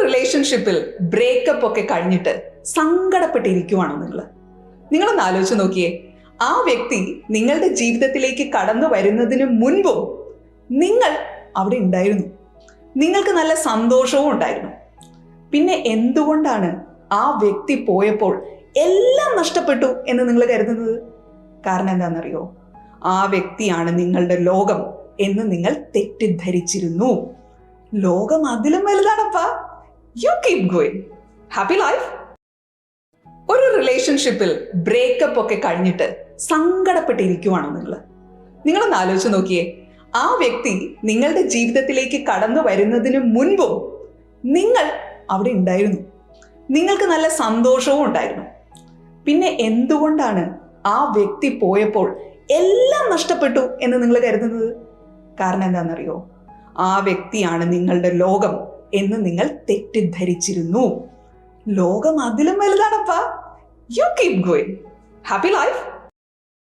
റിലേഷൻഷിപ്പിൽ ബ്രേക്കപ്പ് ഒക്കെ കഴിഞ്ഞിട്ട് സങ്കടപ്പെട്ടിരിക്കുവാണോ നിങ്ങളൊന്ന് ആലോചിച്ച് നോക്കിയേ. ആ വ്യക്തി നിങ്ങളുടെ ജീവിതത്തിലേക്ക് കടന്നു വരുന്നതിന് മുൻപും നിങ്ങൾ അവിടെ ഉണ്ടായിരുന്നു. നിങ്ങൾക്ക് നല്ല സന്തോഷവും ഉണ്ടായിരുന്നു. പിന്നെ എന്തുകൊണ്ടാണ് ആ വ്യക്തി പോയപ്പോൾ എല്ലാം നഷ്ടപ്പെട്ടു എന്ന് നിങ്ങൾ കരുതുന്നത്? കാരണം എന്താണെന്നറിയോ? ആ വ്യക്തിയാണ് നിങ്ങളുടെ ലോകം എന്ന് നിങ്ങൾ തെറ്റിദ്ധരിച്ചിരുന്നു. ലോകം അതിലും വലുതാണപ്പാ. You keep going. Happy life. ഒരു റിലേഷൻഷിപ്പിൽ ബ്രേക്കപ്പ് ഒക്കെ കഴിഞ്ഞിട്ട് സങ്കടപ്പെട്ടിരിക്കുവാണോ നിങ്ങളൊന്ന് ആലോചിച്ച് നോക്കിയേ. ആ വ്യക്തി നിങ്ങളുടെ ജീവിതത്തിലേക്ക് കടന്നു വരുന്നതിന് മുൻപും നിങ്ങൾ അവിടെ ഉണ്ടായിരുന്നു. നിങ്ങൾക്ക് നല്ല സന്തോഷവും ഉണ്ടായിരുന്നു. പിന്നെ എന്തുകൊണ്ടാണ് ആ വ്യക്തി പോയപ്പോൾ എല്ലാം നഷ്ടപ്പെട്ടു എന്ന് നിങ്ങൾ കരുതുന്നത്? കാരണം എന്താണെന്നറിയോ? ആ വ്യക്തിയാണ് നിങ്ങളുടെ ലോകം എന്ന് നിങ്ങൾ തെറ്റിദ്ധരിച്ചിരുന്നു. ലോകം അതിലും വലുതാണപ്പാ. You keep going. Happy life.